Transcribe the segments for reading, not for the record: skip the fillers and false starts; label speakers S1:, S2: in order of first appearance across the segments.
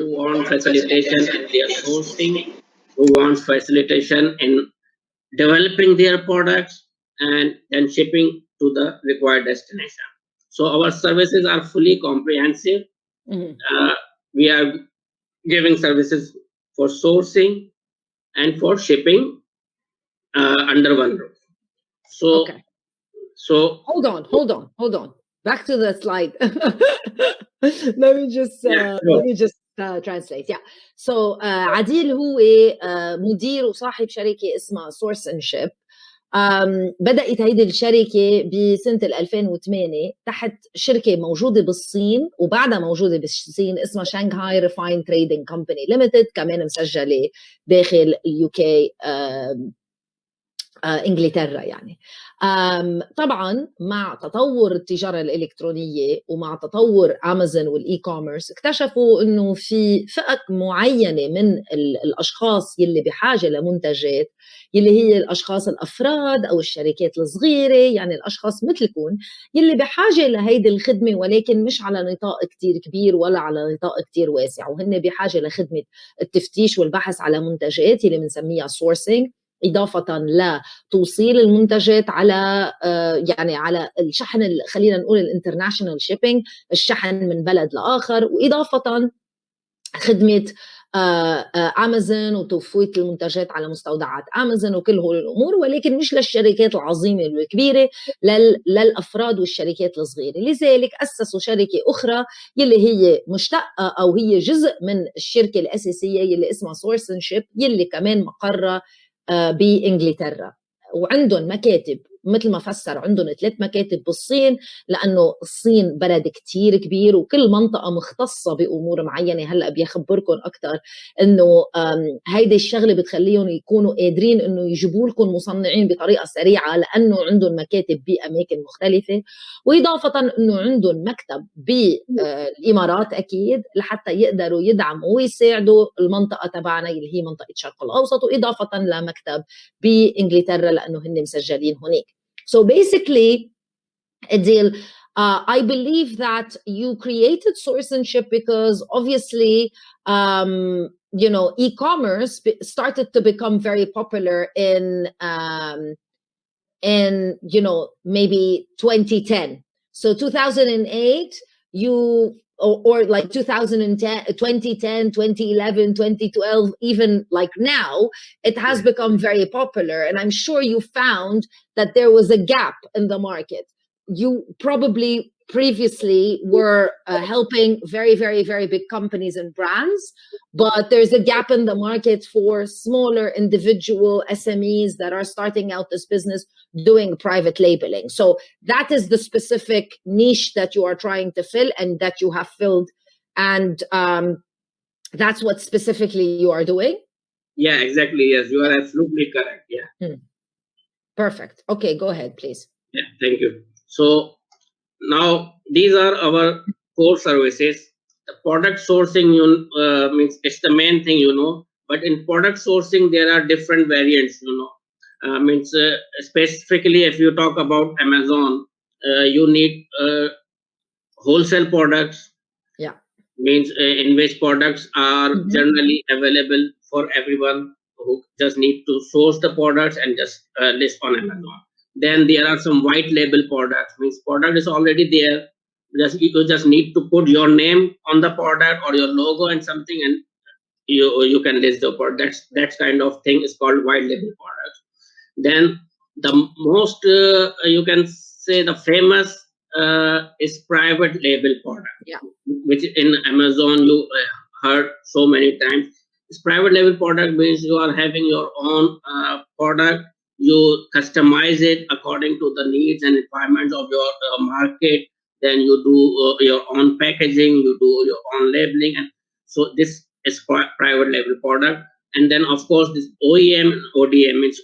S1: who want facilitation in their sourcing, who wants facilitation in developing their products, and then shipping to the required destination. So our services are fully comprehensive. We are giving services for sourcing and for shipping under one roof. So,
S2: okay.
S1: so
S2: hold on. Back to the slide. let me just translate. Yeah. So عديل هو مدير وصاحب شركة اسمها Source and Ship. بدأت هيدي الشركة بسنة 2008 تحت شركة موجودة بالصين وبعدها موجودة بالصين اسمها شانغهاي ريفاين تريدنج كومباني ليميتد، كمان مسجلة داخل اليو كي انجلترا يعني. طبعا مع تطور التجاره الالكترونيه ومع تطور امازون والاي كوميرس اكتشفوا انه في فئه معينه من الاشخاص يلي بحاجه لمنتجات، يلي هي الاشخاص الافراد او الشركات الصغيره، يعني الاشخاص مثلكم يلي بحاجه لهيدي الخدمه ولكن مش على نطاق كتير كبير ولا على نطاق كتير واسع، وهن بحاجه لخدمه التفتيش والبحث على منتجات يلي بنسميها سورسينج، إضافة لتوصيل المنتجات على يعني على الشحن، خلينا نقول الانترناشنال شيبينج، الشحن من بلد لآخر، وإضافة خدمة امازون وتفويت المنتجات على مستودعات امازون وكل هول الامور، ولكن مش للشركات العظيمه والكبيره، للافراد والشركات الصغيره. لذلك اسسوا شركه اخرى يلي هي مشتقه او هي جزء من الشركه الاساسيه يلي اسمها سورس اند شيب، يلي كمان مقرها بانجلترا، وعندهم مكاتب مثل ما فسر، عندهم 3 مكاتب بالصين، لأنه الصين بلد كتير كبير وكل منطقة مختصة بأمور معينة. هلأ بيخبركم أكتر إنه هيدي الشغلة بتخليهم يكونوا قادرين إنه يجيبوا لكم مصنعين بطريقة سريعة، لأنه عندهم مكاتب بأماكن مختلفة، وإضافة إنه عندهم مكتب بالإمارات أكيد لحتى يقدروا يدعموا ويساعدوا المنطقة تبعنا اللي هي منطقة الشرق الأوسط، وإضافة لمكتب بإنجلترا لأنه هن مسجلين هناك. So basically, Adil, I believe that you created Source and Ship because obviously, you know, e-commerce started to become very popular in you know, maybe 2010. So 2008, you or like 2010, 2010, 2011, 2012, even like now, it has become very popular. And I'm sure you found that there was a gap in the market. You probably previously were helping very, very, very big companies and brands, but there's a gap in the market for smaller individual SMEs that are starting out this business doing private labeling. So that is the specific niche that you are trying to fill and that you have filled. And that's what specifically you are doing?
S1: Yeah, exactly. Yes, you are absolutely correct. Yeah.
S2: Perfect. Okay, go ahead, please.
S1: Yeah, thank you. So now these are our core services. The product sourcing means it's the main thing, you know, but in product sourcing there are different variants, you know. Means specifically if you talk about Amazon, you need wholesale products.
S2: Yeah.
S1: Means in which products are generally available for everyone who just need to source the products and just list on Amazon. Then there are some white label products, means product is already there, you just need to put your name on the product or your logo and something, and you can list the product. That's kind of thing is called white label products. Then the most you can say the famous is private label product, which in Amazon you heard so many times. This private label product means you are having your own product, you customize it according to the needs and requirements of your market, then you do your own packaging, you do your own labeling, and so this is private label product. And then of course this OEM and ODM means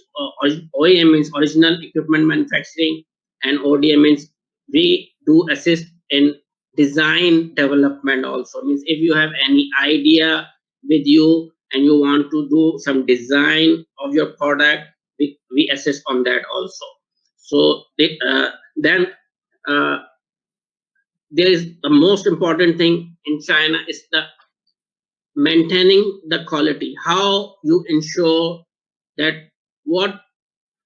S1: OEM means original equipment manufacturing, and ODM means we do assist in design development also. Means if you have any idea with you and you want to do some design of your product, we assist on that also. So then there is the most important thing in China is the maintaining the quality, how you ensure that what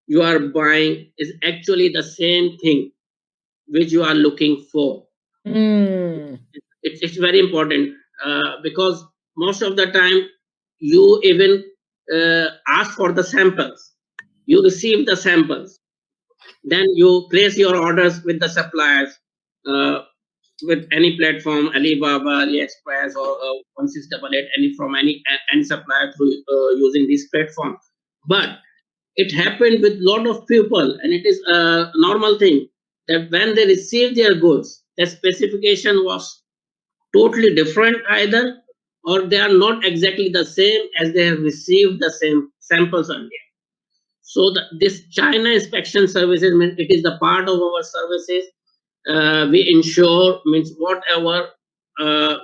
S1: you are buying is actually the same thing which you are looking for.
S2: Mm.
S1: It's very important because most of the time you even ask for the samples, you receive the samples, then you place your orders with the suppliers, uh, with any platform, Alibaba, AliExpress, or 1688, any supplier through using this platform. But it happened with lot of people, and it is a normal thing that when they receive their goods, the specification was totally different either, or they are not exactly the same as they have received the same samples earlier. So this China inspection services, means it is the part of our services. We ensure, means whatever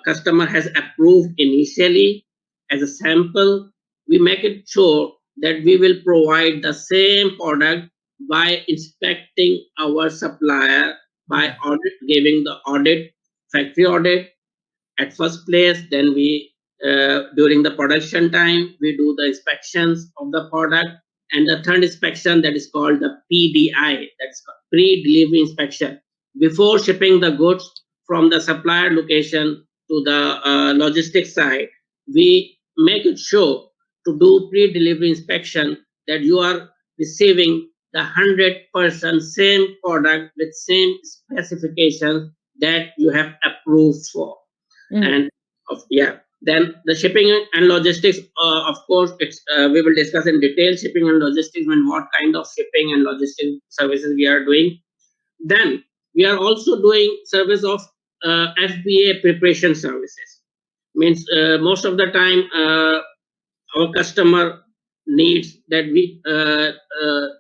S1: customer has approved initially as a sample, we make it sure that we will provide the same product by inspecting our supplier, by giving the audit, factory audit at first place. Then we during the production time we do the inspections of the product, and the third inspection, that is called the PDI, that's pre-delivery inspection, before shipping the goods from the supplier location to the logistics side. We make it sure to do pre-delivery inspection that you are receiving the 100% same product with same specifications that you have approved for. And then the shipping and logistics, of course, it's we will discuss in detail shipping and logistics and what kind of shipping and logistics services we are doing. Then we are also doing service of FBA preparation services. Means most of the time our customer needs that we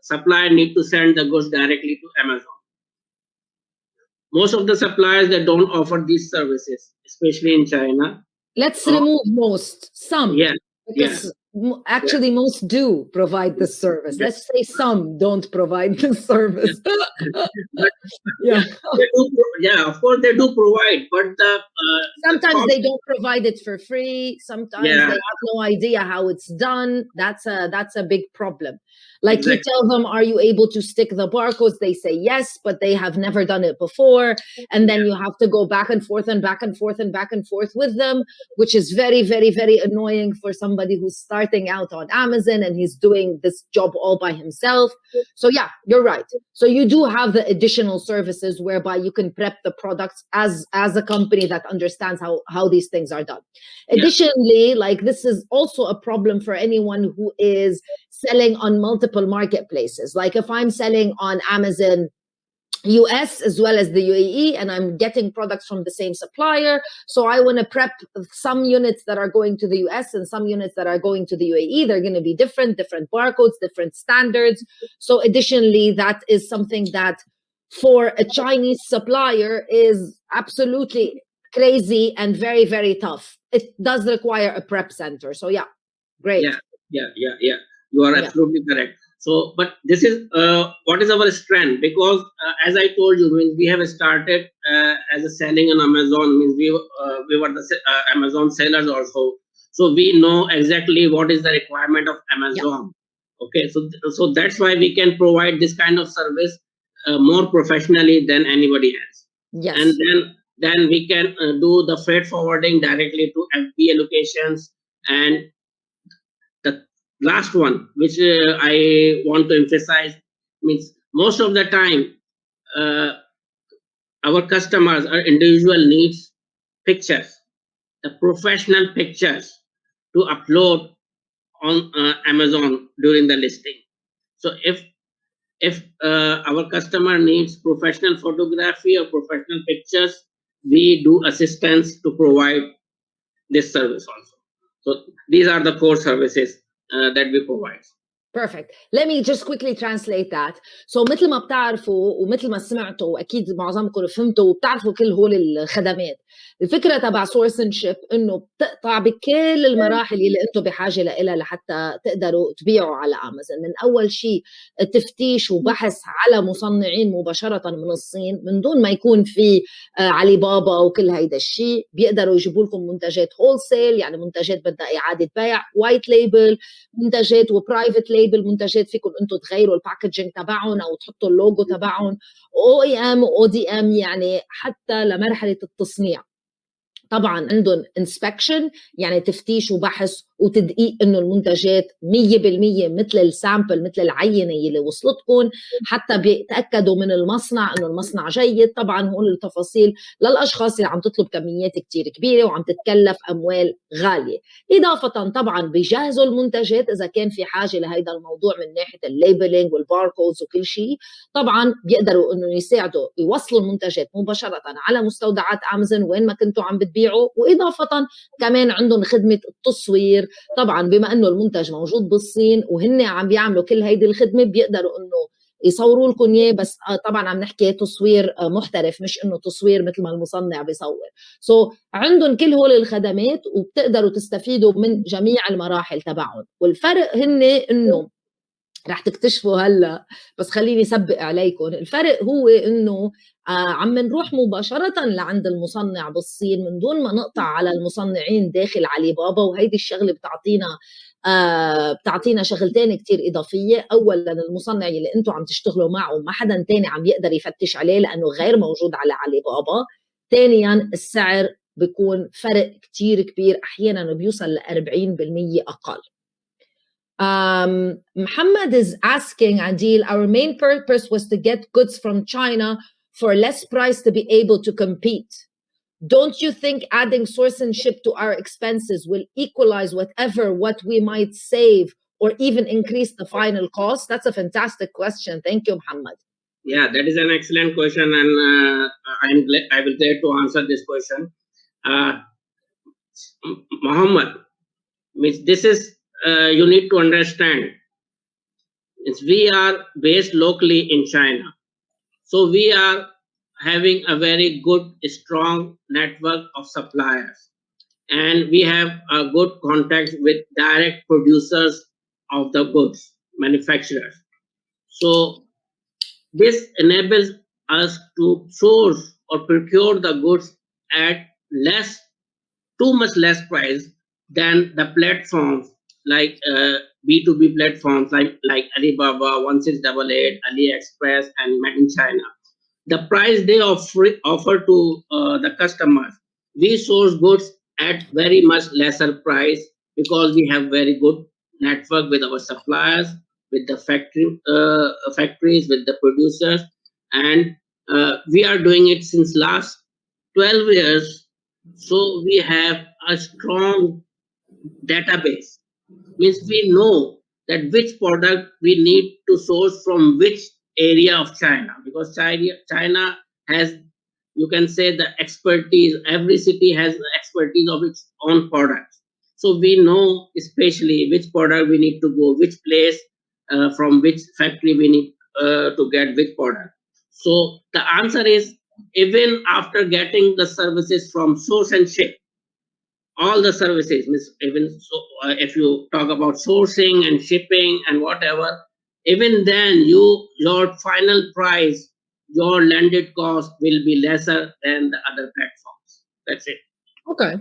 S1: supplier need to send the goods directly to Amazon. Most of the suppliers that don't offer these services, especially in China.
S2: Let's remove most, some.
S1: Yeah,
S2: because actually most do provide this service. Let's say some don't provide this service.
S1: Of course they do provide, but
S2: sometimes they don't provide it for free. Sometimes they have no idea how it's done. That's a big problem. Like you tell them, are you able to stick the barcodes? They say yes, but they have never done it before. And then you have to go back and forth and back and forth and back and forth with them, which is very, very, very annoying for somebody who's starting out on Amazon and he's doing this job all by himself. So yeah, you're right. So you do have the additional services whereby you can prep the products as a company that understands how these things are done. Additionally, like this is also a problem for anyone who is selling on multiple marketplaces. Like if I'm selling on Amazon US as well as the UAE, and I'm getting products from the same supplier. So I want to prep some units that are going to the US and some units that are going to the UAE. They're going to be different barcodes, different standards. So additionally, that is something that for a Chinese supplier is absolutely crazy and very, very tough. It does require a prep center. So yeah, great.
S1: Yeah. You are absolutely correct. So, but this is what is our strength, because as I told you, means we have started as a selling on Amazon. Means we were the Amazon sellers also, so we know exactly what is the requirement of Amazon. Okay, so that's why we can provide this kind of service more professionally than anybody else.
S2: Yes.
S1: And then we can do the freight forwarding directly to FBA locations. And the last one, which I want to emphasize, means most of the time our customers or individual needs pictures, the professional pictures to upload on Amazon during the listing. So if our customer needs professional photography or professional pictures, we do assistance to provide this service also. So these are the core services that we provide.
S2: Perfect. Let me just quickly translate that. So مثل ما بتعرفوا ومثل ما سمعتوا واكيد معظمكم فهمتوا وبتعرفوا كل هول الخدمات. الفكره تبع سورسنشيب انه بتقطع بكل المراحل اللي انتم بحاجه لها لحتى تقدروا تبيعوا على امازون. من اول شيء تفتيش وبحث على مصنعين مباشره من الصين من دون ما يكون في علي بابا وكل هيدا الشيء. بيقدروا يجيبوا لكم منتجات هول سيل، يعني منتجات بدها اعاده بيع، وايت ليبل منتجات وبرايفت ليبل منتجات فيكم انتم تغيروا الباكجينج تبعهم او تحطوا اللوجو تبعهم، او اي ام واو دي ام، يعني حتى لمرحله التصنيع. طبعا عندهم انسبكشن، يعني تفتيش وبحث وتدقيق انه المنتجات 100% مثل السامبل، مثل العينه اللي وصلتكم، حتى بيتاكدوا من المصنع انه المصنع جيد. طبعا هون التفاصيل للاشخاص اللي عم تطلب كميات كتير كبيره وعم تتكلف اموال غاليه. اضافه طبعا بيجهزوا المنتجات اذا كان في حاجه لهيدا الموضوع من ناحيه الليبلينج والباركودز وكل شيء. طبعا بيقدروا انه يساعدوا يوصلوا المنتجات مباشره على مستودعات امازون وين ما كنتوا عم بتبيعوا. واضافه كمان عندهم خدمه التصوير. طبعا بما انه المنتج موجود بالصين وهن عم بيعملوا كل هيدي الخدمه بيقدروا انه يصوروا لكم اياه، بس طبعا عم نحكي تصوير محترف، مش انه تصوير مثل ما المصنع بيصور. عندهم كل هول الخدمات وبتقدروا تستفيدوا من جميع المراحل تبعهم. والفرق هن انه رح تكتشفوا هلا، بس خليني سبق عليكم. الفرق هو انه عم نروح مباشرة لعند المصنع بالصين من دون ما نقطع على المصنعين داخل علي بابا. وهيدي الشغلة بتعطينا شغلتين كتير إضافية. أولا المصنع اللي انتم عم تشتغلوا معه ما حدا تاني عم يقدر يفتش عليه لأنه غير موجود على علي بابا. ثانيا السعر بيكون فرق كتير كبير، أحيانا بيوصل ل 40% أقل. Muhammad is asking, Adil, our main purpose was to get goods from China for less price to be able to compete. Don't you think adding source and ship to our expenses will equalize what we might save or even increase the final cost? That's a fantastic question. Thank you, Muhammad.
S1: Yeah, that is an excellent question, and I will try to answer this question. Muhammad, this is you need to understand. We are based locally in China, so we are having a very good, strong network of suppliers, and we have a good contact with direct producers of the goods, manufacturers. So this enables us to source or procure the goods at too much less price than the platforms like B2B platforms like Alibaba, 1688, AliExpress, and Made in China. The price they offer to the customers, we source goods at very much lesser price because we have very good network with our suppliers, with the factories, with the producers, and we are doing it since last 12 years. So we have a strong database, means we know that which product we need to source from which area of China, because China has, you can say, the expertise. Every city has the expertise of its own products. So we know especially which product we need to go, which place, from which factory we need to get which product. So the answer is, even after getting the services from source and ship, all the services, even so, if you talk about sourcing and shipping and whatever, even then your final price, your landed cost will be lesser than the other platforms. That's it.
S2: Okay.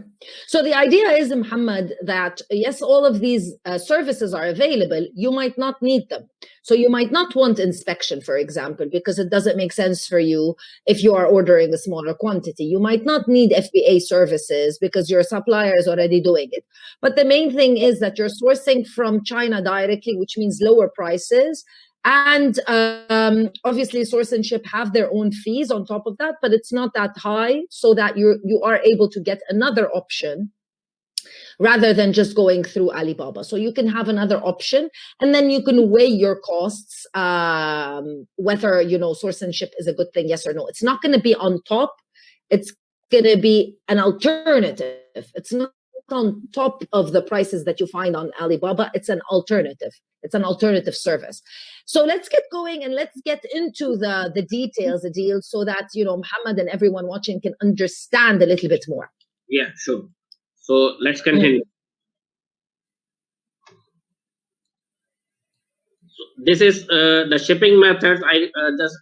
S2: So the idea is, Muhammad, that yes, all of these services are available. You might not need them. So you might not want inspection, for example, because it doesn't make sense for you if you are ordering a smaller quantity. You might not need FBA services because your supplier is already doing it. But the main thing is that you're sourcing from China directly, which means lower prices. And obviously source and ship have their own fees on top of that, but it's not that high, so that you are able to get another option rather than just going through Alibaba. So you can have another option, and then you can weigh your costs, whether, source and ship is a good thing, yes or no. It's not going to be on top. It's going to be an alternative. It's not on top of the prices that you find on Alibaba. It's an alternative. It's an alternative service. So let's get going and let's get into the details, Adil, so that, you know, Muhammad and everyone watching can understand a little bit more.
S1: Yeah, sure. So let's continue. So this is the shipping methods. I just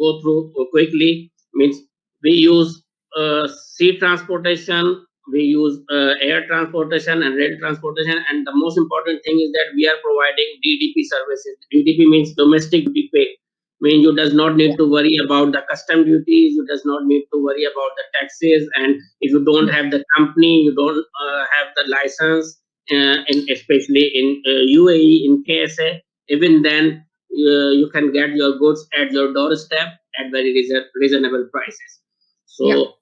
S1: go through quickly. Means we use sea transportation, we use air transportation and rail transportation, and the most important thing is that we are providing DDP services. DDP means domestic duty paid. Means you does not need to worry about the custom duties. You does not need to worry about the taxes, and if you don't have the company, you don't have the license, especially in UAE, in KSA. Even then, you can get your goods at your doorstep at very reasonable prices. So,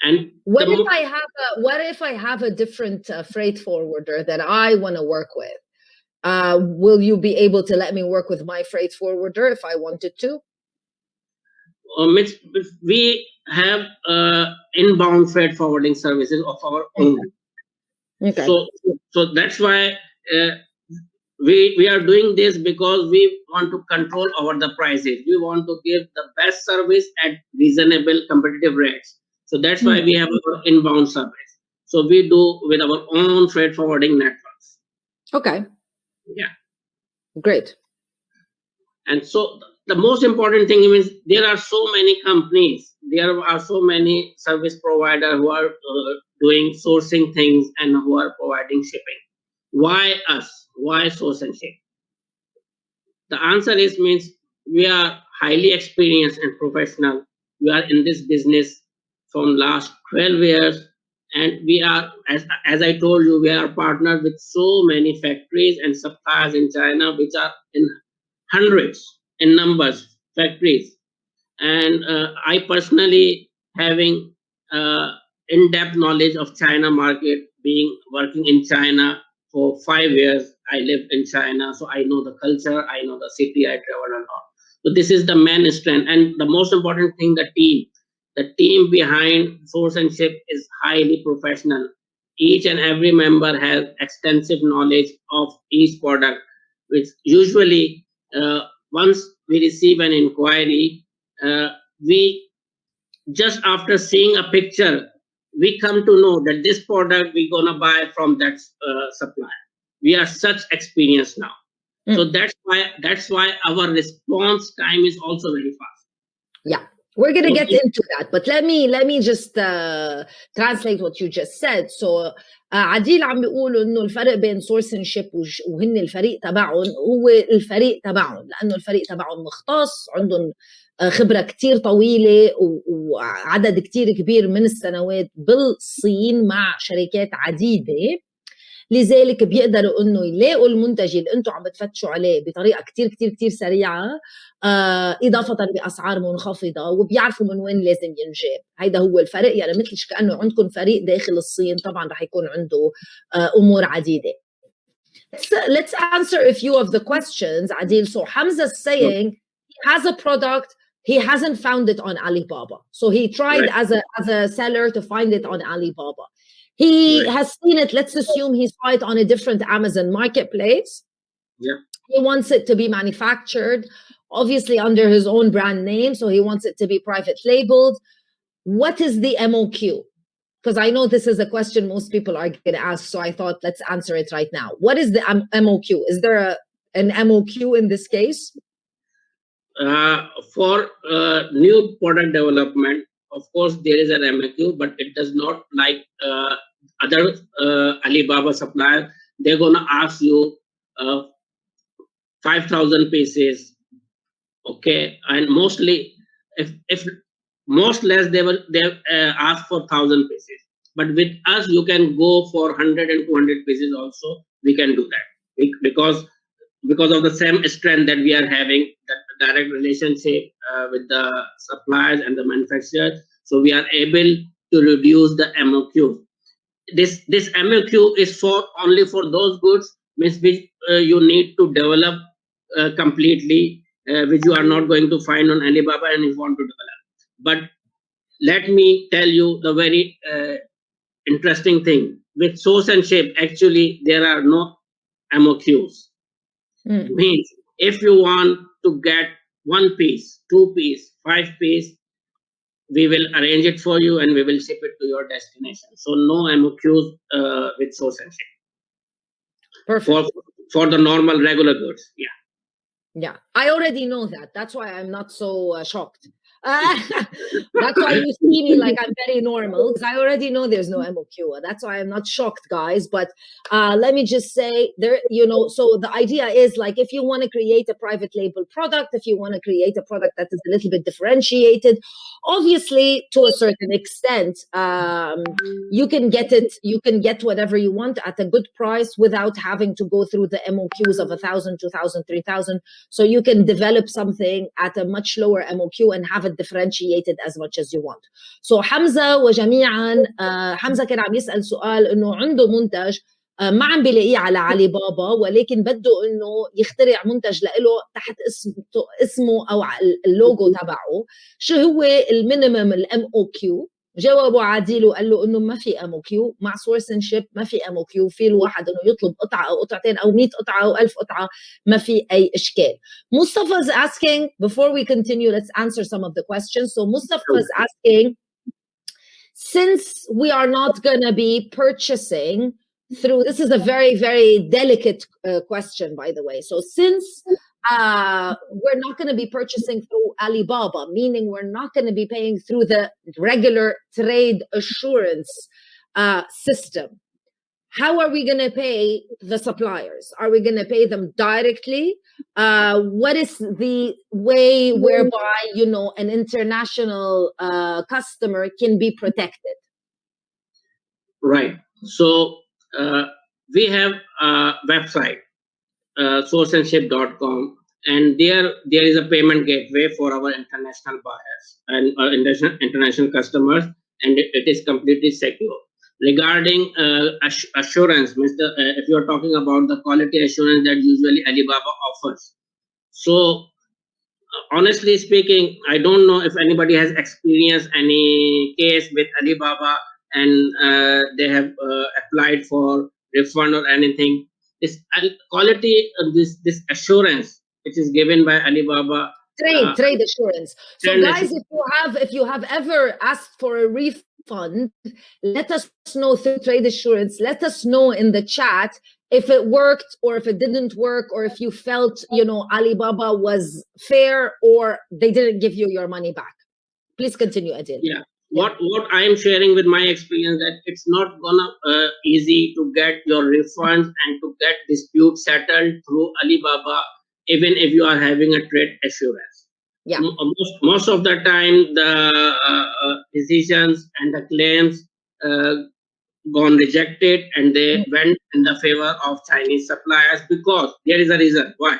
S1: and
S2: what if I have a different freight forwarder that I want to work with? Will you be able to let me work with my freight forwarder if I wanted to?
S1: We have inbound freight forwarding services of our own.
S2: Okay.
S1: So that's why we are doing this, because we want to control over the prices. We want to give the best service at reasonable competitive rates. So that's why we have our inbound service. So we do with our own freight forwarding networks.
S2: Okay.
S1: Yeah.
S2: Great.
S1: And so the most important thing is there are so many companies, there are so many service providers who are doing sourcing things and who are providing shipping. Why us? Why source and ship? The answer is means we are highly experienced and professional. We are in this business from last 12 years, and we are, as I told you, we are partnered with so many factories and suppliers in China, which are in hundreds in numbers factories. And I personally having in-depth knowledge of China market, being working in China for 5 years. I lived in China, so I know the culture, I know the city, I traveled a lot. So this is the main strength. And the most important thing, the team behind Source and Ship is highly professional. Each and every member has extensive knowledge of each product, which usually once we receive an inquiry, we just after seeing a picture, we come to know that this product we're gonna buy from that supplier. We are such experienced now. So that's why our response time is also very fast.
S2: Yeah, we're gonna get into that, but let me just translate what you just said. So عديل عم بيقولوا انه الفرق بين سورس اند شيب وهن الفريق تبعهم هو الفريق تبعهم، لانه الفريق تبعهم مختص، عندهم خبره كتير طويله وعدد كتير كبير من السنوات بالصين مع شركات عديده، لذلك بيقدروا انه يلاقوا المنتج اللي انتم عم بتفتشوا عليه بطريقه كتير كتير كتير سريعه، اضافه باسعار منخفضه، وبيعرفوا من وين لازم ينجاب. هيدا هو الفرق. يعني مثل كانه عندكم فريق داخل الصين، طبعا رح يكون عنده امور عديده. Let's answer a few of the questions, Adil. So Hamza's saying he has a product, he hasn't found it on Alibaba. So he tried as a seller to find it on Alibaba. He has seen it, let's assume he saw it on a different Amazon marketplace.
S1: Yeah.
S2: He wants it to be manufactured, obviously under his own brand name, so he wants it to be private labeled. What is the MOQ? Because I know this is a question most people are going to ask, so I thought let's answer it right now. What is the MOQ? Is there an MOQ in this case?
S1: For new product development, of course, there is an MOQ, but it does not like other Alibaba suppliers. They're going to ask you 5,000 pieces, okay? And mostly, if most less, they ask for 1,000 pieces. But with us, you can go for 100 and 200 pieces also. We can do that because of the same strength that we are having, that direct relationship with the suppliers and the manufacturers. So we are able to reduce the MOQ. This MOQ is only for those goods which you need to develop completely, which you are not going to find on Alibaba and you want to develop. But let me tell you the very interesting thing with source and shape. Actually, there are no MOQs. Means if you want to get 1 piece, 2 piece, 5 piece, we will arrange it for you and we will ship it to your destination. So no MOQs with source and shape.
S2: Perfect.
S1: For the normal regular goods.
S2: Yeah, I already know that. That's why I'm not so shocked. That's why you see me like I'm very normal, because I already know there's no MOQ. That's why I'm not shocked, guys. But let me just say there, so the idea is like, if you want to create a private label product, if you want to create a product that is a little bit differentiated, obviously to a certain extent, you can get whatever you want at a good price without having to go through the MOQs of 1,000, 2,000, 3,000. So you can develop something at a much lower MOQ and have it differentiated as much as you want. So حمزة وجميعا حمزة كان عم يسأل سؤال إنه عنده منتج ما عم بلاقيه على علي بابا، ولكن بده إنه يخترع منتج لإله تحت اسمه أو اللوجو تبعه. شو هو المينيمم الMOQ؟ جاوبوا عادل وقال له انه ما في MOQ مع سورس اند شيب، ما في MOQ. في الواحد انه يطلب قطعه او قطعتين او 100 قطعه او 1000 قطعه، ما في اي اشكال. Mustafa is asking, before we continue, let's answer some of the questions. So Mustafa is asking, since we are not going to be purchasing through, this is a very, very delicate question, by the way. So since we're not going to be purchasing through Alibaba, meaning we're not going to be paying through the regular trade assurance system, how are we going to pay the suppliers? Are we going to pay them directly? What is the way whereby, an international customer can be protected?
S1: Right. So we have a website, sourceandship.com, and there is a payment gateway for our international buyers and international customers, and it is completely secure. Regarding assurance, if you are talking about the quality assurance that usually Alibaba offers, so honestly speaking, I don't know if anybody has experienced any case with Alibaba and they have applied for refund or anything. This quality, this assurance which is given by Alibaba,
S2: trade assurance. So guys, if you have ever asked for a refund, let us know through trade assurance. Let us know in the chat if it worked or if it didn't work, or if you felt Alibaba was fair or they didn't give you your money back. Please continue, Adil.
S1: Yeah. What I am sharing with my experience, that it's not gonna easy to get your refunds and to get disputes settled through Alibaba, even if you are having a trade assurance.
S2: Yeah.
S1: Most of the time, the decisions and the claims gone rejected, and they went in the favor of Chinese suppliers, because there is a reason why.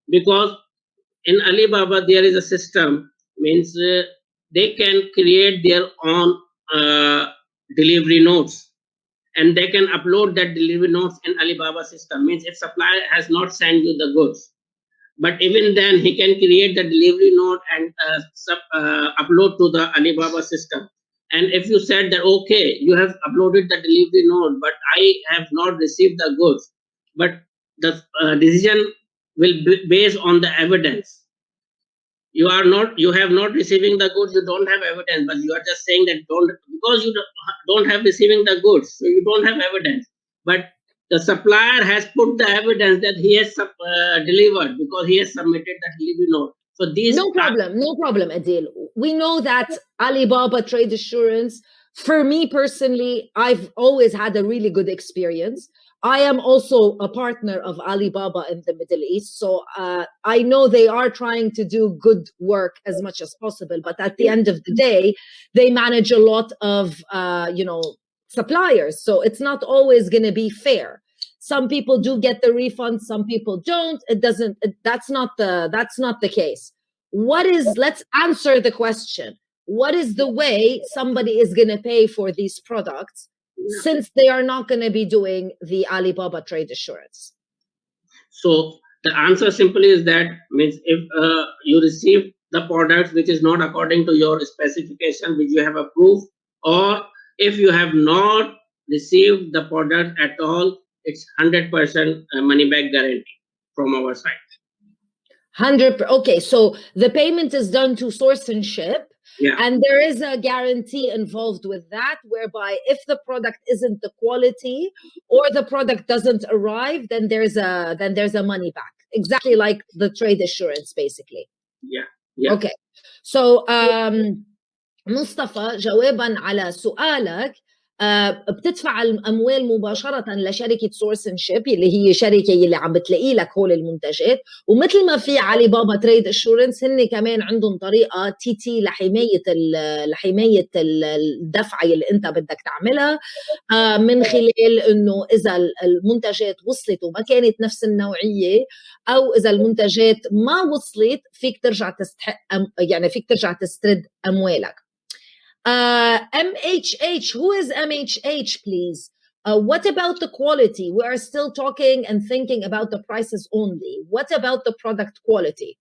S1: Because in Alibaba there is a system, means they can create their own delivery notes, and they can upload that delivery notes in Alibaba system. Means if supplier has not sent you the goods, but even then he can create the delivery note and upload to the Alibaba system. And if you said that, okay, you have uploaded the delivery note, but I have not received the goods, but the decision will be based on the evidence. You have not receiving the goods, you don't have evidence, but you are just saying that because you don't have receiving the goods, so you don't have evidence. But the supplier has put the evidence that he has delivered, because he has submitted the delivery note. So these
S2: no problem, Adil. We know that Alibaba Trade Assurance, for me personally, I've always had a really good experience. I am also a partner of Alibaba in the Middle East, so I know they are trying to do good work as much as possible. But at the end of the day, they manage a lot of suppliers, so it's not always going to be fair. Some people do get the refund, some people don't. That's not the case. Let's answer the question. What is the way somebody is going to pay for these products, since they are not going to be doing the Alibaba Trade Assurance?
S1: So the answer simply is that, means if you receive the product which is not according to your specification which you have approved, or if you have not receive the product at all, it's 100% money back guarantee from our side.
S2: 100. Okay, so the payment is done to Source and Ship.
S1: Yeah.
S2: And there is a guarantee involved with that, whereby if the product isn't the quality or the product doesn't arrive, then there's a money back. Exactly like the trade assurance, basically.
S1: Yeah.
S2: Okay. So مصطفى جوابا على سؤالك، بتدفع الاموال مباشره لشركه سورس اند شيب اللي هي شركه اللي عم بتلاقي لك هول المنتجات، ومثل ما في علي بابا تريد اشورنس هن كمان عندهم طريقه تي لحمايه الدفعه اللي انت بدك تعملها، من خلال انه اذا المنتجات وصلت وما كانت نفس النوعيه، او اذا المنتجات ما وصلت فيك ترجع تستحق يعني فيك ترجع تسترد اموالك. MHH, who is MHH, please? What about the quality? We are still talking and thinking about the prices only. What about the product quality?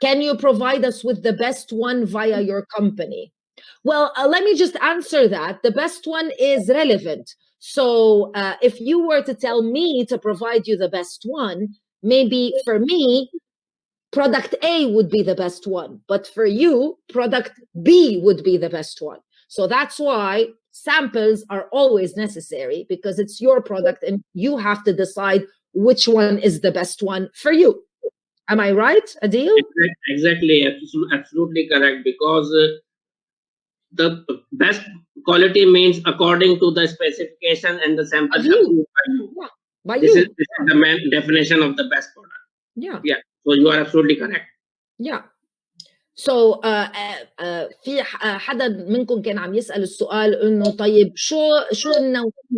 S2: Can you provide us with the best one via your company? Well, let me just answer that. The best one is relevant. So if you were to tell me to provide you the best one, maybe for me, product A would be the best one, but for you, product B would be the best one. So that's why samples are always necessary, because it's your product and you have to decide which one is the best one for you. Am I right, Adil?
S1: Exactly, absolutely correct, because the best quality means according to the specification and the sample approved by you.
S2: Yeah, by
S1: this
S2: you.
S1: Is the main definition of the best product. Yeah. So you are absolutely correct.
S2: Yeah. So في حدا منكم كان عم يسأل السؤال انه طيب شو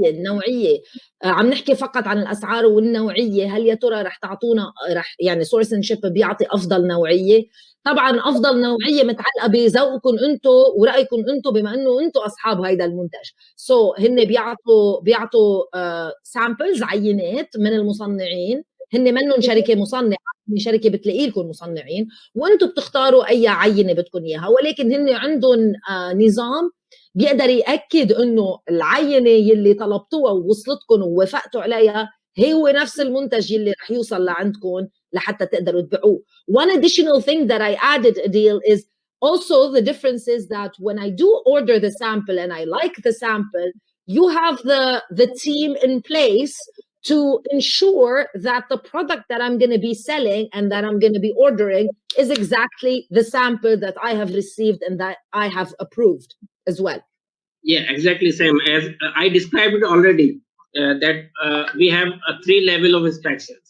S2: النوعية عم نحكي فقط عن الاسعار والنوعية، هل يا ترى رح تعطونا يعني سورس اند شيب بيعطي افضل نوعية؟ طبعا افضل نوعية متعلقة بذوقكم انتم ورأيكم انتم، بما انه انتم اصحاب هيدا المنتج. هن بيعطوا سامبلز، عينات من المصنعين، هن منهم شركه مصنعه، هن شركه بتلاقي لكم مصنعين وانتم بتختاروا اي عينه بدكم اياها، ولكن هن عندهم نظام بيقدر ياكد انه العينه يلي طلبتوها ووصلتكم ووافقتوا عليها هو نفس المنتج يلي رح يوصل لعندكم لحتى تقدروا تبيعوه. One additional thing that I added, Adil, is also the difference is that when I do order the sample and I like the sample, you have the team in place to ensure that the product that I'm going to be selling and that I'm going to be ordering is exactly the sample that I have received and that I have approved as well.
S1: Yeah, exactly same as I described it already, that we have a 3 level of inspections.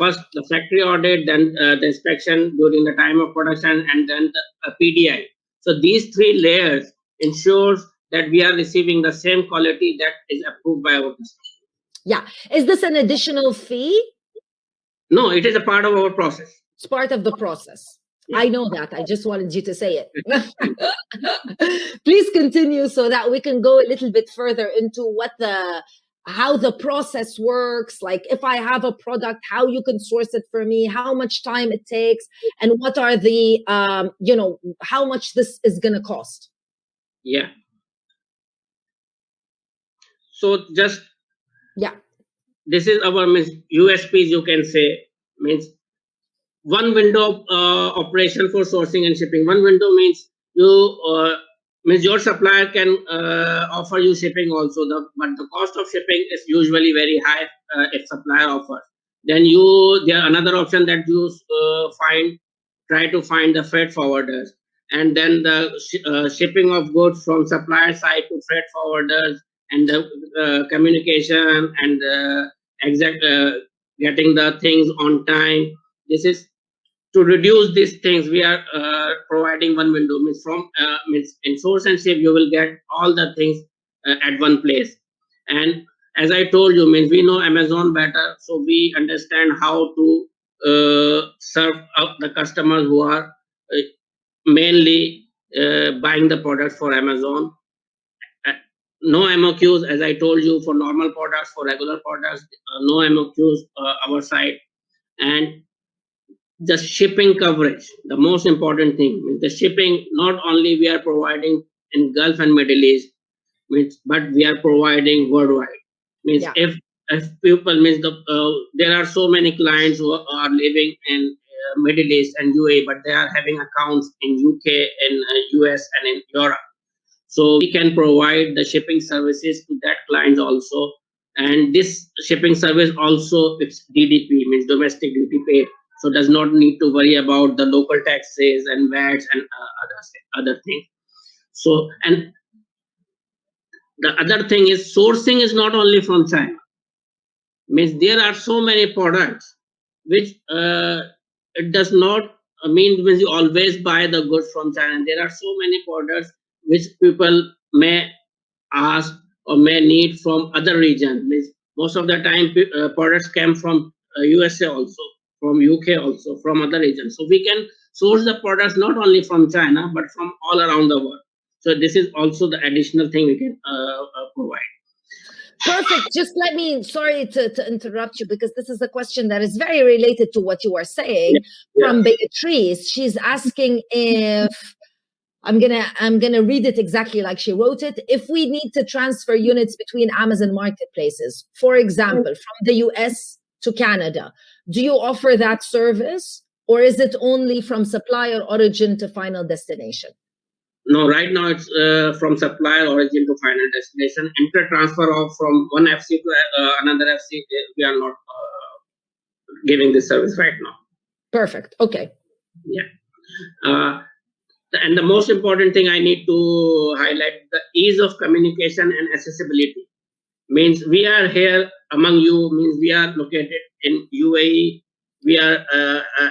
S1: First the factory audit, then the inspection during the time of production, and then the PDI. So these 3 layers ensures that we are receiving the same quality that is approved by our customer.
S2: Yeah. Is this an additional fee?
S1: No, it is a part of our process.
S2: It's part of the process. Yeah. I know that. I just wanted you to say it. Please continue so that we can go a little bit further into how the process works. Like if I have a product, how you can source it for me, how much time it takes, and what are the, how much this is going to cost.
S1: Yeah. So just,
S2: yeah,
S1: this is our USPs, you can say, means one window operation for sourcing and shipping. One window means means your supplier can offer you shipping also, but the cost of shipping is usually very high if supplier offers. Then there another option that you try to find the freight forwarders, and then the shipping of goods from supplier side to freight forwarders, and the communication and exact getting the things on time. This is to reduce these things. We are providing one window, means in Source and Ship you will get all the things at one place. And as I told you, means we know Amazon better, so we understand how to serve up the customers who are mainly buying the products for Amazon. No MOQs, as I told you, for normal products, for regular products, no MOQs our side. And the shipping coverage, the most important thing, the shipping, not only we are providing in Gulf and Middle East, means, but we are providing worldwide. Means
S2: Yeah.
S1: if people means there are so many clients who are living in Middle East and UAE, but they are having accounts in UK, in US, and in Europe. So we can provide the shipping services to that client also. And this shipping service also, it's DDP, means domestic duty paid. So does not need to worry about the local taxes and VATs and other things. So, and the other thing is sourcing is not only from China. Means there are so many products which it does not means you always buy the goods from China. There are so many products which people may ask or may need from other regions. Means most of the time products come from USA also, from UK also, from other regions. So we can source the products not only from China but from all around the world. So this is also the additional thing we can provide.
S2: Perfect. Just let me, sorry to interrupt you, because this is a question that is very related to what you are saying. From Beatrice. She's asking if, I'm gonna read it exactly like she wrote it. If we need to transfer units between Amazon marketplaces, for example, from the US to Canada, do you offer that service, or is it only from supplier origin to final destination?
S1: No, right now it's from supplier origin to final destination. Inter-transfer of from one FC to another FC, we are not giving this service right now.
S2: Perfect. Okay.
S1: Yeah. And the most important thing I need to highlight, the ease of communication and accessibility. Means we are here among you, means we are located in UAE. We are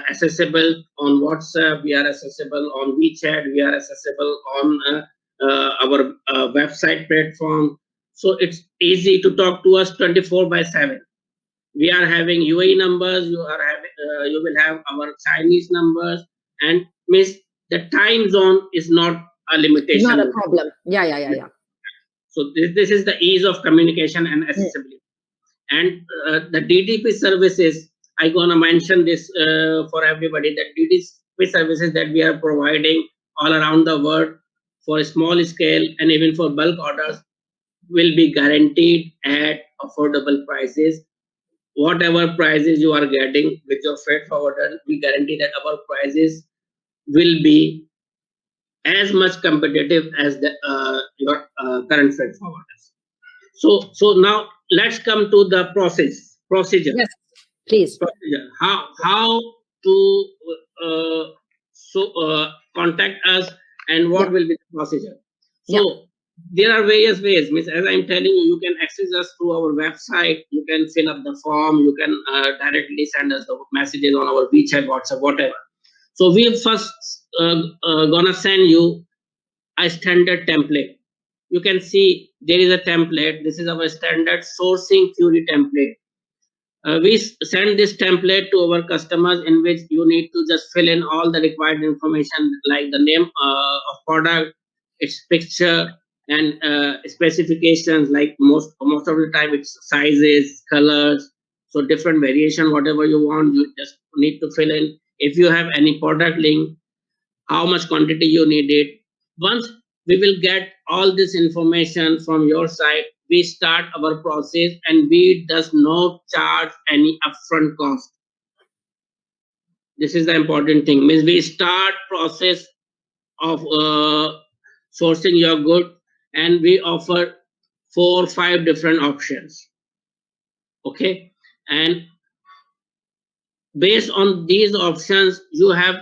S1: accessible on WhatsApp, we are accessible on WeChat, we are accessible on our website platform. So it's easy to talk to us 24/7. We are having UAE numbers, you will have our Chinese numbers, and means the time zone is not a limitation.
S2: Not a problem. Yeah.
S1: So this is the ease of communication and accessibility. And the DDP services, I'm gonna mention this for everybody, that DDP services that we are providing all around the world for small scale and even for bulk orders will be guaranteed at affordable prices. Whatever prices you are getting with your freight forwarder, we guarantee that our prices will be as much competitive as your current freight forwarders. So now let's come to the procedure.
S2: Yes, please.
S1: Procedure. How to contact us, and what will be the procedure? So there are various ways. Means as I'm telling you, you can access us through our website. You can fill up the form. You can directly send us the messages on our WeChat, WhatsApp, whatever. So we first gonna send you a standard template. You can see there is a template. This is our standard sourcing query template. We send this template to our customers, in which you need to just fill in all the required information, like the name of product, its picture, and specifications. Like most of the time, it's sizes, colors. So different variation, whatever you want, you just need to fill in. If you have any product link, how much quantity you need it. Once we will get all this information from your side, we start our process, and we does not charge any upfront cost. This is the important thing. Means we start process of sourcing your good, and we offer 4 or 5 different options. Okay, and based on these options, you have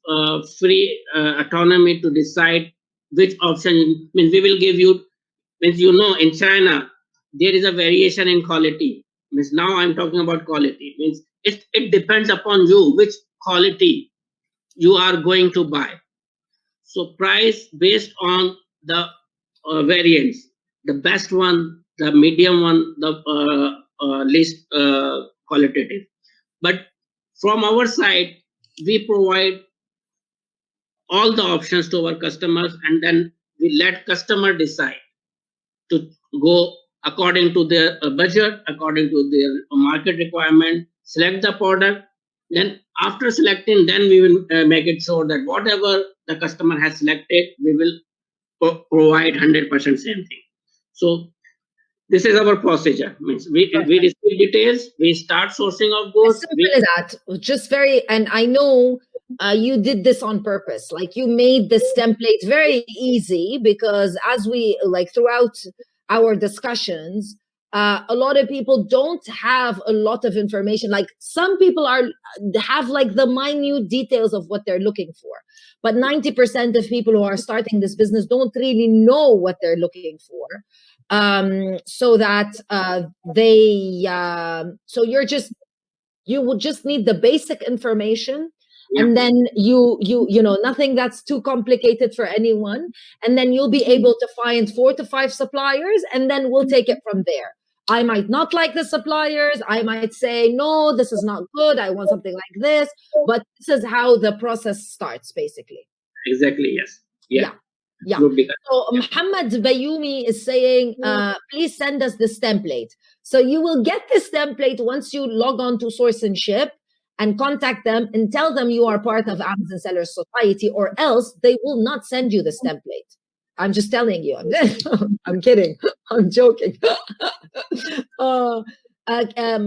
S1: a free autonomy to decide which option. Means we will give you, means in China there is a variation in quality. Means now I'm talking about quality. Means it depends upon you which quality you are going to buy. So price based on the variants, the best one, the medium one, the least qualitative. But from our side, we provide all the options to our customers, and then we let customer decide to go according to their budget, according to their market requirement, select the product. Then after selecting, then we will make it sure that whatever the customer has selected, we will provide 100% same thing. So this is our procedure. Means we receive details, we start sourcing of
S2: As
S1: goods.
S2: simple as that. Just very, and I know you did this on purpose. Like you made this template very easy because as we like throughout our discussions, a lot of people don't have a lot of information. Like some people have like the minute details of what they're looking for, but 90% of people who are starting this business don't really know what they're looking for. So that so you would just need the basic information.
S1: Yeah.
S2: And then you know, nothing that's too complicated for anyone. And then you'll be able to find 4 to 5 suppliers, and then we'll take it from there. I might not like the suppliers. I might say, no, this is not good. I want something like this. But this is how the process starts, basically.
S1: Exactly, yes.
S2: Yeah. So Muhammad Bayoumi is saying, please send us this template. So you will get this template once you log on to Source and Ship and contact them and tell them you are part of Amazon Sellers Society, or else they will not send you this template. I'm just telling you. I'm kidding. I'm joking.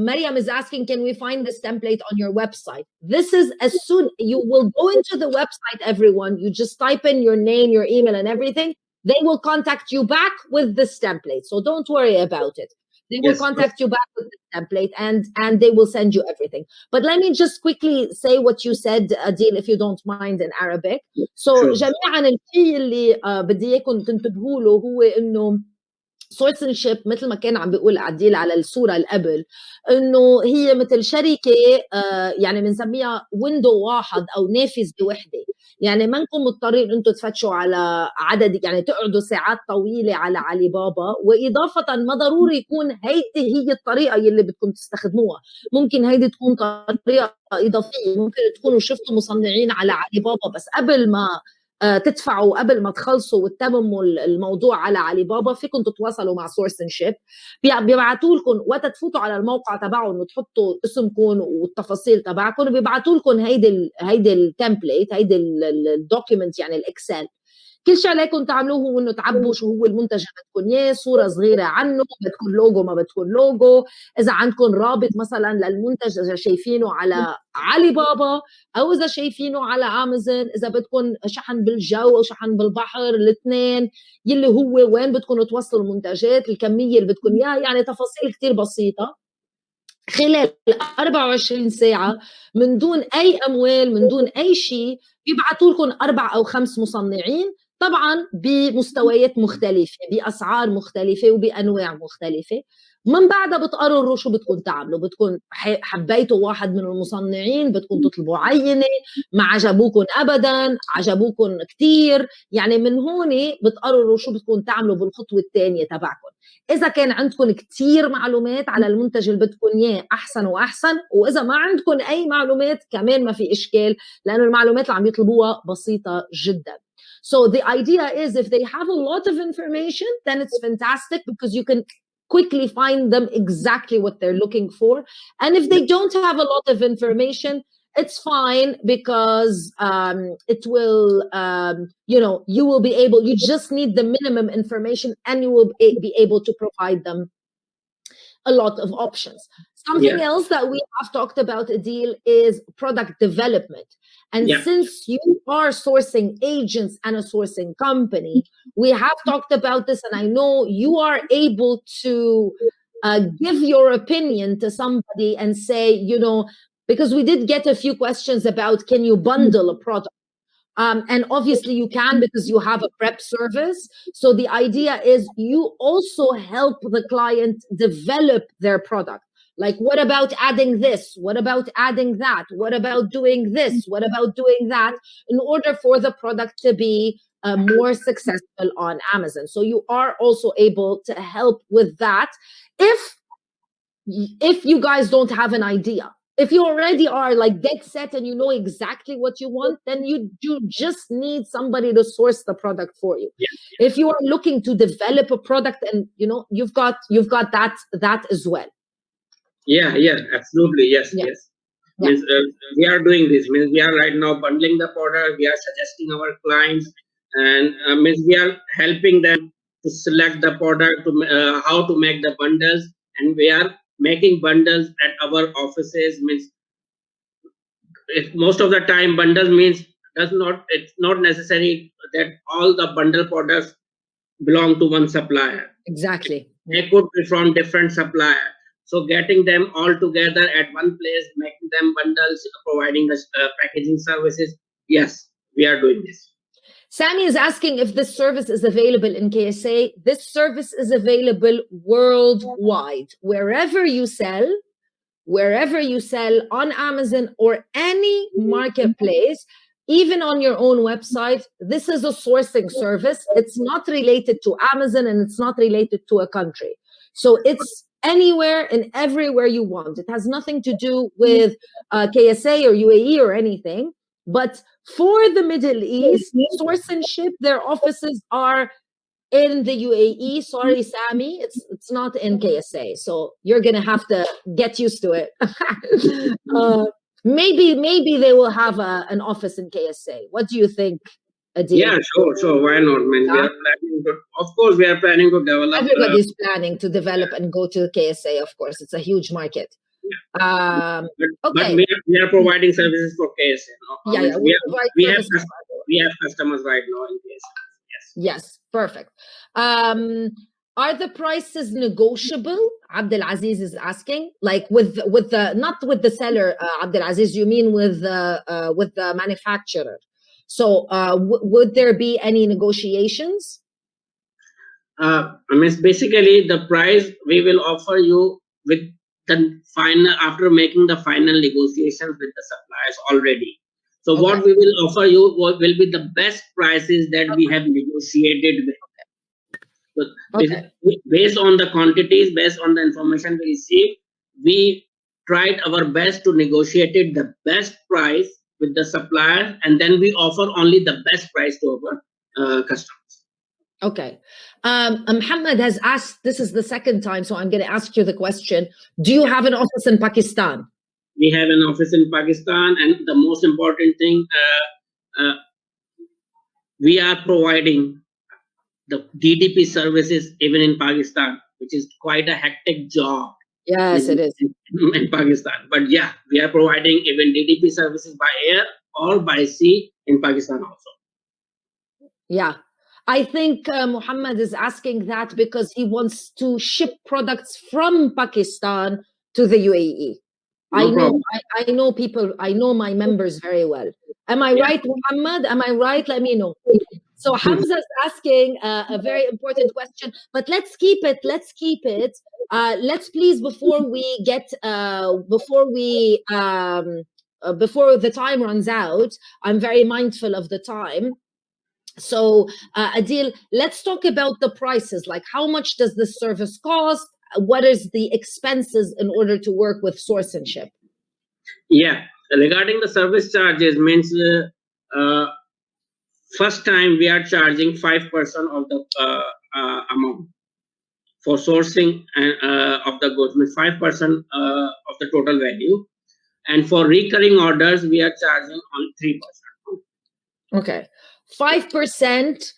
S2: Mariam is asking, can we find this template on your website? This is as soon you will go into the website, everyone, you just type in your name, your email and everything. They will contact you back with this template. So don't worry about it. They will contact you back with the template and they will send you everything. But let me just quickly say what you said, Adil, if you don't mind, in Arabic. So جميعا الشيء اللي بدي اياكم تنتبهوا له هو انه سورس اند شيب مثل ما كان عم بيقول عديل على الصوره اللي قبل، انه هي مثل شركه يعني بنسميها ويندو واحد او نافذه وحده. يعني ما نكون مضطرين انتم تفتشوا على عدد، يعني تقعدوا ساعات طويله على علي بابا. واضافه ما ضروري يكون هيدي هي الطريقه اللي بدكم تستخدموها، ممكن هيدي تكون طريقه اضافيه. ممكن تكونوا شفتوا مصنعين على علي بابا بس قبل ما تدفعوا، قبل ما تخلصوا وتتمموا الموضوع على علي بابا، فيكم تتواصلوا مع سورس اند شيب، بيبعتوا لكم وقت تفوتوا على الموقع تبعهم وتحطوا اسمكم والتفاصيل تبعكم، بيبعتوا لكم هيدي التمبليت، هيدي الدوكيمنت، يعني الاكسل. كل شيء عليكم تعملوه هو انه تعبوا شو هو المنتج اللي بدكم اياه، صوره صغيره عنه، بدكم لوجو ما بدكم لوجو، اذا عندكم رابط مثلا للمنتج اذا شايفينه على علي بابا او اذا شايفينه على امازون، اذا بدكم شحن بالجو او شحن بالبحر، الاثنين، يلي هو وين بدكم توصلوا المنتجات، الكميه اللي بدكم اياها، يعني تفاصيل كتير بسيطه. خلال 24 ساعة من دون أي أموال، من دون أي شيء، بيبعتوا لكم 4 أو 5 مصنعين، طبعا بمستويات مختلفة، بأسعار مختلفة وبأنواع مختلفة. من بعدها بتقرروا شو بدكم تعملوا. بدكم حبيتوا واحد من المصنعين، بدكم تطلبوا عينة، ما عجبوكم أبدا، عجبوكم كتير، يعني من هون بتقرروا شو بدكم تعملوا بالخطوة الثانية تبعكم. إذا كان عندكم كتير معلومات على المنتج اللي بدكم إياه أحسن وأحسن، وإذا ما عندكم أي معلومات كمان ما في إشكال، لأنه المعلومات اللي عم يطلبوها بسيطة جدا. So the idea is if they have a lot of information, then it's fantastic because you can quickly find them exactly what they're looking for. And if they don't have a lot of information, it's fine because it will, you know, you will be able, you just need the minimum information and you will be able to provide them a lot of options. Something else that we have talked about, Adil, is product development. And since you are sourcing agents and a sourcing company, we have talked about this, and I know you are able to give your opinion to somebody and say, you know, because we did get a few questions about, can you bundle a product? And obviously you can because you have a prep service. So the idea is you also help the client develop their product. Like, what about adding this? What about adding that? What about doing this? What about doing that? In order for the product to be more successful on Amazon. So you are also able to help with that. If you guys don't have an idea, if you already are like dead set and you know exactly what you want, then you just need somebody to source the product for you. If you are looking to develop a product, and you know, you've got that as well.
S1: Absolutely. Yes. Means, we are doing this. Means we are right now bundling the product. We are suggesting our clients, and means we are helping them to select the product, to how to make the bundles, and we are making bundles at our offices. Means most of the time bundles means it's not necessary that all the bundle products belong to one supplier.
S2: Exactly.
S1: They could be from different supplier. So getting them all together at one place, making them bundles, providing the packaging services. Yes, we are doing this.
S2: Sammy is asking if this service is available in KSA. This service is available worldwide. Wherever you sell on Amazon or any marketplace, even on your own website, this is a sourcing service. It's not related to Amazon and it's not related to a country. So it's anywhere and everywhere you want. It has nothing to do with KSA or UAE or anything. But for the Middle East, Source and Ship, their offices are in the UAE. Sorry, Sammy, it's not in KSA. So you're gonna have to get used to it. Maybe they will have an office in KSA. What do you think, Adil?
S1: Yeah, sure. Why not? Man? We are planning to, of course, we are planning to develop.
S2: Everybody's planning to develop and go to KSA. Of course, it's a huge market.
S1: But
S2: Okay.
S1: we are providing services for KSA. No?
S2: Yeah,
S1: we have customers right now in KSA.
S2: Yes, perfect. Are the prices negotiable? Abdulaziz is asking, like with the not with the seller, Abdulaziz, you mean with the manufacturer. So would there be any negotiations?
S1: I mean, basically the price we will offer you with the final, after making the final negotiations with the suppliers already. So what we will offer you will be the best prices that we have negotiated with. So based on the quantities, based on the information we received, we tried our best to negotiate the best price with the supplier, and then we offer only the best price to our customers.
S2: Okay. Muhammad has asked, this is the second time, so I'm going to ask you the question. Do you have an office in Pakistan?
S1: We have an office in Pakistan, and the most important thing, we are providing the DDP services even in Pakistan, which is quite a hectic job.
S2: Yes, it is.
S1: In Pakistan. But yeah, we are providing even DDP services by air or by sea in Pakistan also.
S2: Yeah. I think Muhammad is asking that because he wants to ship products from Pakistan to the UAE. I know people, I know my members very well. Am I right, Muhammad? Am I right? Let me know. So Hamza is asking a very important question, but let's keep it. Let's please, before the time runs out, I'm very mindful of the time. So Adil, let's talk about the prices. Like, how much does this service cost? What is the expenses in order to work with Source and Ship?
S1: Yeah, regarding the service charges, means first time we are charging 5% of the amount for sourcing of the goods, means 5% of the total value, and for recurring orders we are charging on 3%.
S2: Okay, 5%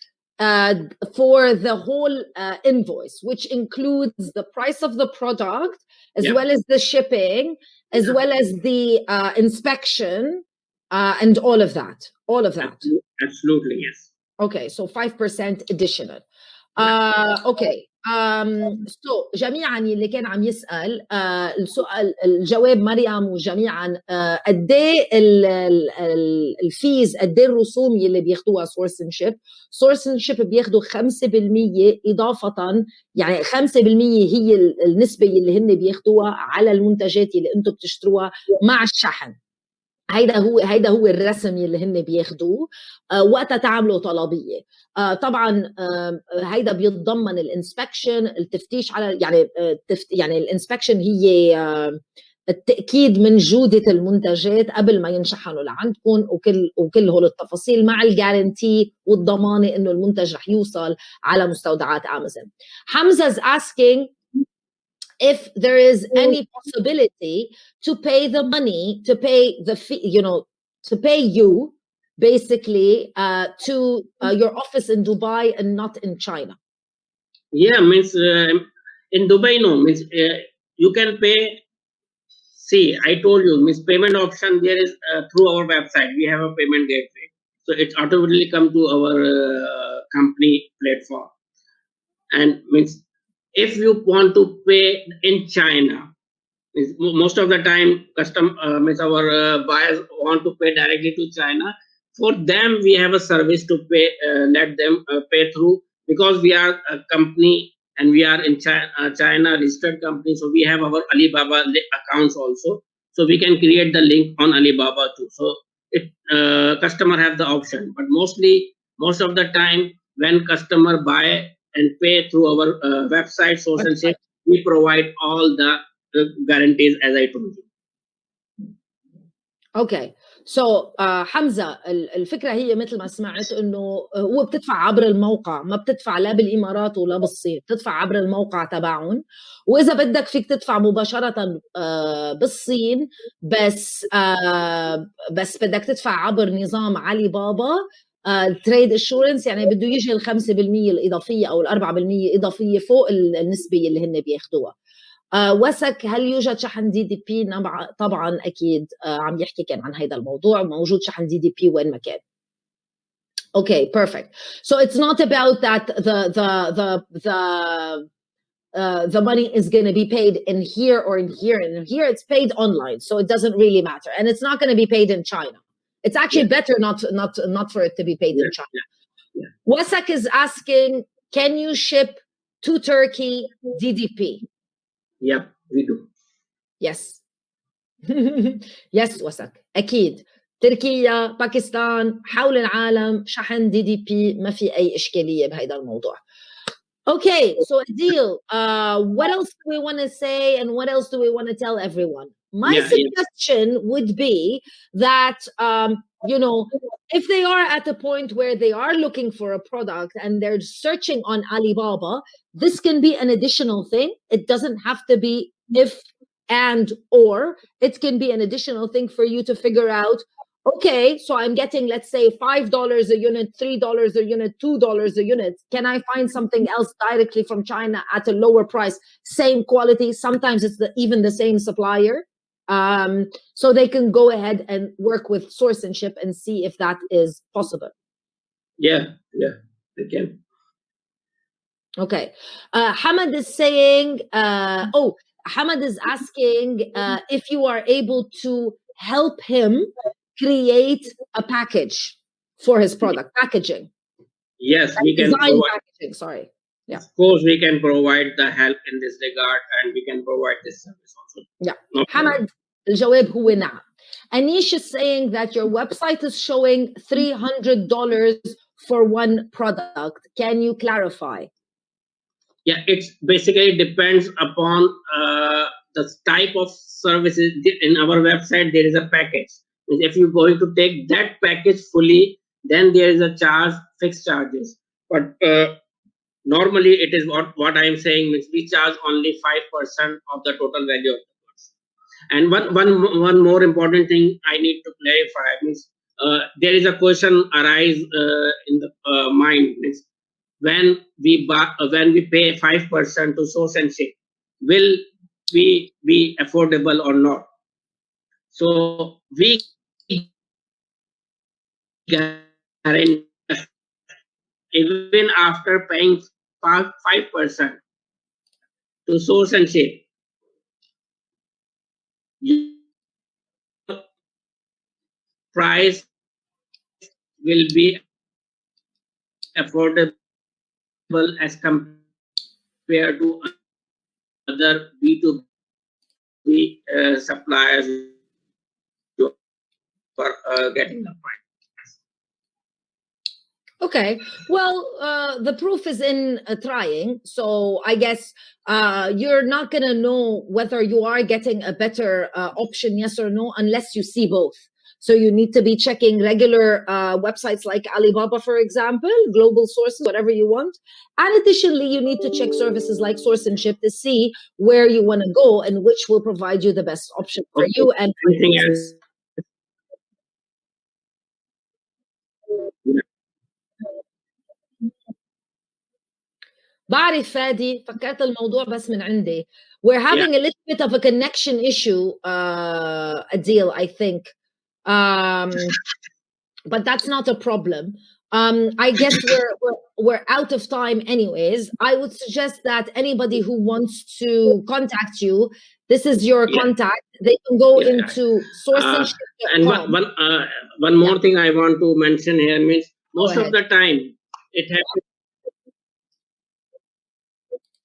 S2: for the whole invoice, which includes the price of the product, as well as the shipping, as well as the inspection, and all of that.
S1: Absolutely, yes.
S2: Okay, so 5% additional. Okay. So جميعا اللي كان عم يسأل السؤال، الجواب مريم وجميعا قد ايه الفيز، قد ايه الرسوم اللي بياخدوها سورس اند شيب. سورس اند شيب بياخدوا 5% اضافه، يعني 5% هي النسبه اللي هن بياخدوها على المنتجات اللي انتم بتشتروها مع الشحن. هيدا هو الرسم اللي هن بياخدوه وقتها تعملوا طلبيه. طبعا هيدا بيتضمن الانسبكشن، التفتيش على يعني الانسبكشن هي التاكيد من جوده المنتجات قبل ما ينشحنوا لعندكم، وكل هول التفاصيل مع الجارنتي والضمانه انه المنتج رح يوصل على مستودعات امازون. Hamza is asking if there is any possibility to pay the money, to pay the fee, to pay you basically to your office in Dubai and not in China.
S1: Yeah, means in Dubai, no, means you can pay. See, I told you, means payment option there is through our website. We have a payment gateway, so it automatically come to our company platform. And means if you want to pay in China, most of the time means our buyers want to pay directly to China. For them we have a service to pay, let them pay through, because we are a company and we are in China registered company, so we have our Alibaba accounts also, so we can create the link on Alibaba too. So it customer have the option, but most of the time when customer buy and pay through our website source and ship, we provide all the guarantees as I told you.
S2: اوكي سو حمزه الفكره هي مثل ما سمعت انه هو بتدفع عبر الموقع، ما بتدفع لا بالامارات ولا بالصين، بتدفع عبر الموقع تبعهم، واذا بدك فيك تدفع مباشره بالصين، بس بدك تدفع عبر نظام علي بابا تريد اشورنس، يعني بده يجي ال 5% الاضافيه او ال 4% اضافيه فوق النسبه اللي هن بياخذوها. وسك هل يوجد شحن دي دي بي؟ طبعا اكيد عم يحكي كان عن هذا الموضوع، موجود شحن دي دي بي وين ما كان. Okay, perfect. So it's not about that the money is going to be paid in here or in here and in here. It's paid online, so it doesn't really matter, and it's not going to be paid in China. It's actually better not for it to be paid in China. Wasak is asking, can you ship to Turkey DDP?
S1: Yep, we do.
S2: Yes. يس وسك اكيد. تركيا، باكستان، حول العالم شحن دي دي بي، ما في اي اشكاليه بهذا الموضوع. Okay, so Adil, what else do we want to say and what else do we want to tell everyone? My suggestion would be that, you know, if they are at a point where they are looking for a product and they're searching on Alibaba, this can be an additional thing. It doesn't have to be if and or. It can be an additional thing for you to figure out, okay, so I'm getting, let's say, $5 a unit, $3 a unit, $2 a unit. Can I find something else directly from China at a lower price, same quality? Sometimes it's even the same supplier. So they can go ahead and work with source and ship and see if that is possible.
S1: Yeah, they can.
S2: Okay. Hamad is saying, Hamad is asking if you are able to help him create a package for his product, packaging.
S1: Yes, we can provide
S2: packaging, sorry. Yeah.
S1: Of course, we can provide the help in this regard and we can provide this service also.
S2: Yeah. Hamad, الجواب هو نعم. Anish is saying that your website is showing $300 for one product. Can you clarify?
S1: Yeah, it's basically depends upon the type of services. In our website, there is a package. If you're going to take that package fully, then there is a charge, fixed charges. But normally, it is what I am saying means we charge only 5% of the total value of the goods. And one more important thing I need to clarify means there is a question arise in the mind means when we pay 5% to source and ship, will we be affordable or not? So we guarantee even after paying 5% to source and ship, price will be affordable as compared to other B2B suppliers for getting the price.
S2: Okay, well, the proof is in trying. So I guess you're not going to know whether you are getting a better option, yes or no, unless you see both. So you need to be checking regular websites like Alibaba, for example, global sources, whatever you want. And additionally, you need to check services like Source and Ship to see where you want to go and which will provide you the best option for you. And
S1: anything else?
S2: بعرف فادي فكرت الموضوع بس من عندي. We're having a little bit of a connection issue, Adil, I think. But that's not a problem. I guess we're out of time anyways. I would suggest that anybody who wants to contact you, this is your contact. They can go into sourcingship.com.
S1: And one more thing I want to mention here means most of the time it happens.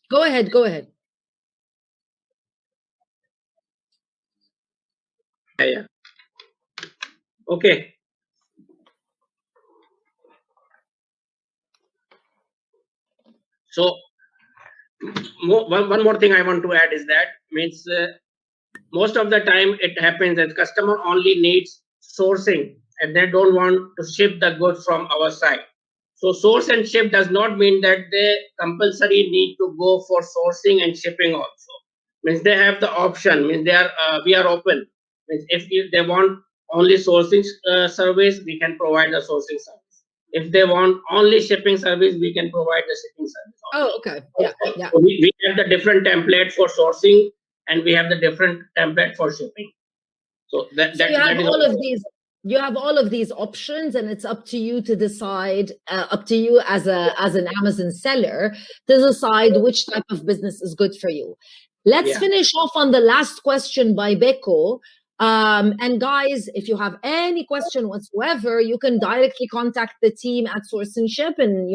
S2: Go ahead.
S1: Yeah. Okay. So one more thing I want to add is that means most of the time it happens that customer only needs sourcing and they don't want to ship the goods from our side. So source and ship does not mean that they compulsory need to go for sourcing and shipping also. Means they have the option. Means we are open. Means if they want only sourcing service, we can provide the sourcing service. If they want only shipping service, we can provide the shipping service also.
S2: Oh, okay. Yeah.
S1: So we have the different template for sourcing and we have the different template for shipping. So
S2: you have all of these options, and it's up to you to decide, up to you as an Amazon seller to decide which type of business is good for you. Let's finish off on the last question by Beko. And guys, if you have any question whatsoever, you can directly contact the team at Source and Ship, and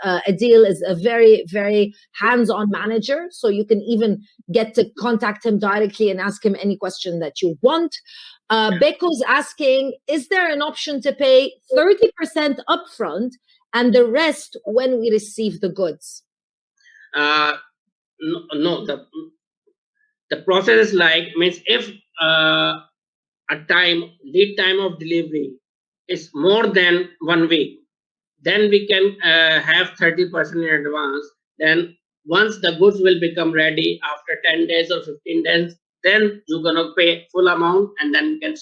S2: Adil is a very, very hands-on manager, so you can even get to contact him directly and ask him any question that you want. Beko's asking, is there an option to pay 30% upfront and the rest when we receive the goods?
S1: No, the process is means if lead time of delivery is more than 1 week, then we can have 30% in advance. Then once the goods will become ready after 10 days or 15 days, then you're gonna pay full amount and then you can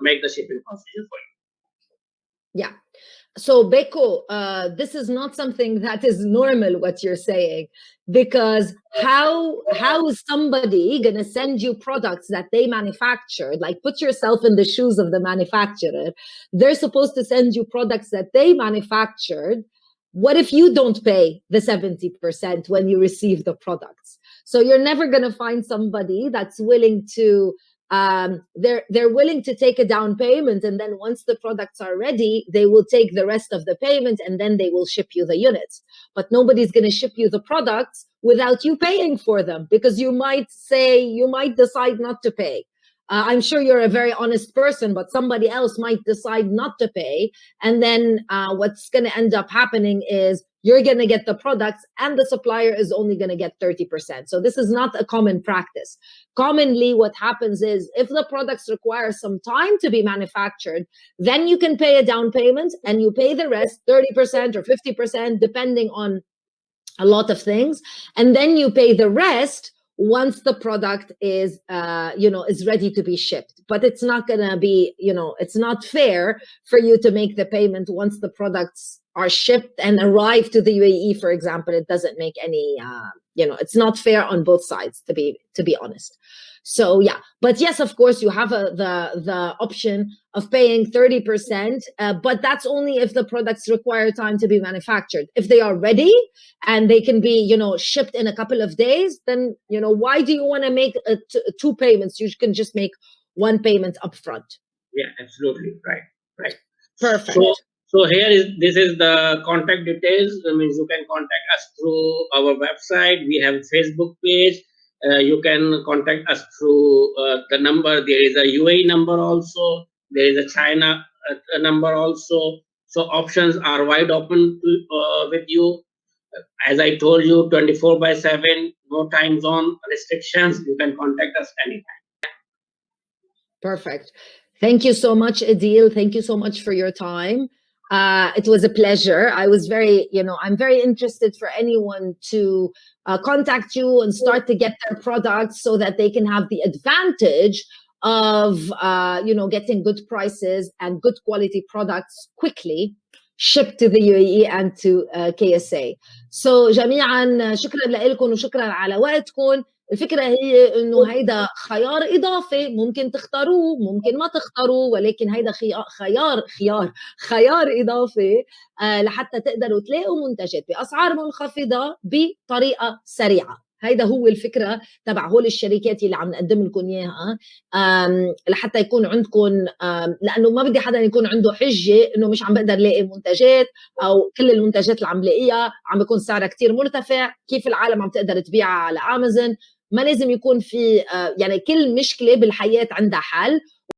S1: make the shipping procedure for you.
S2: Yeah. So Beko, this is not something that is normal what you're saying, because how is somebody gonna send you products that they manufactured? Like, put yourself in the shoes of the manufacturer. They're supposed to send you products that they manufactured. What if you don't pay the 70% when you receive the products? So you're never gonna find somebody that's willing to they're willing to take a down payment, and then once the products are ready, they will take the rest of the payment and then they will ship you the units. But nobody's going to ship you the products without you paying for them, because you might decide not to pay. I'm sure you're a very honest person, but somebody else might decide not to pay, and then what's going to end up happening is you're going to get the products and the supplier is only going to get 30%. So this is not a common practice. Commonly, what happens is if the products require some time to be manufactured, then you can pay a down payment and you pay the rest, 30% or 50%, depending on a lot of things. And then you pay the rest once the product is ready to be shipped. But it's not going to be, it's not fair for you to make the payment once the products are shipped and arrive to the UAE, for example. It doesn't make any, it's not fair on both sides, to be honest. So yeah, but yes, of course, you have the option of paying 30%, but that's only if the products require time to be manufactured. If they are ready and they can be, shipped in a couple of days, then, why do you want to make two payments? You can just make one payment upfront.
S1: Yeah, absolutely. Right.
S2: Perfect.
S1: So this is the contact details. That means you can contact us through our website. We have a Facebook page. You can contact us through the number. There is a UAE number also. There is a China number also. So options are wide open with you. As I told you, 24/7, no time zone restrictions. You can contact us anytime.
S2: Perfect. Thank you so much, Adil. Thank you so much for your time. It was a pleasure. I'm very interested for anyone to contact you and start to get their products so that they can have the advantage of, getting good prices and good quality products quickly. shipped to the UAE and to KSA. So جميعا شكرا لكم وشكرا على وقتكم. الفكرة هي إنه هيدا خيار إضافي ممكن تختاروه ممكن ما تختاروه، ولكن هيدا خيار إضافي لحتى تقدروا تلاقوا منتجات بأسعار منخفضة بطريقة سريعة. هيدا هو الفكرة تبع هول الشركات اللي عم نقدم لكم إياها، لحتى يكون عندكم، لأنه ما بدي حدا يكون عنده حجة إنه مش عم بقدر لاقي منتجات، أو كل المنتجات اللي عم لاقيها عم بيكون سعرها كتير مرتفع، كيف العالم عم تقدر تبيعها على أمازون. ما لازم يكون في يعني كل مشكلة بالحياة عندها حل،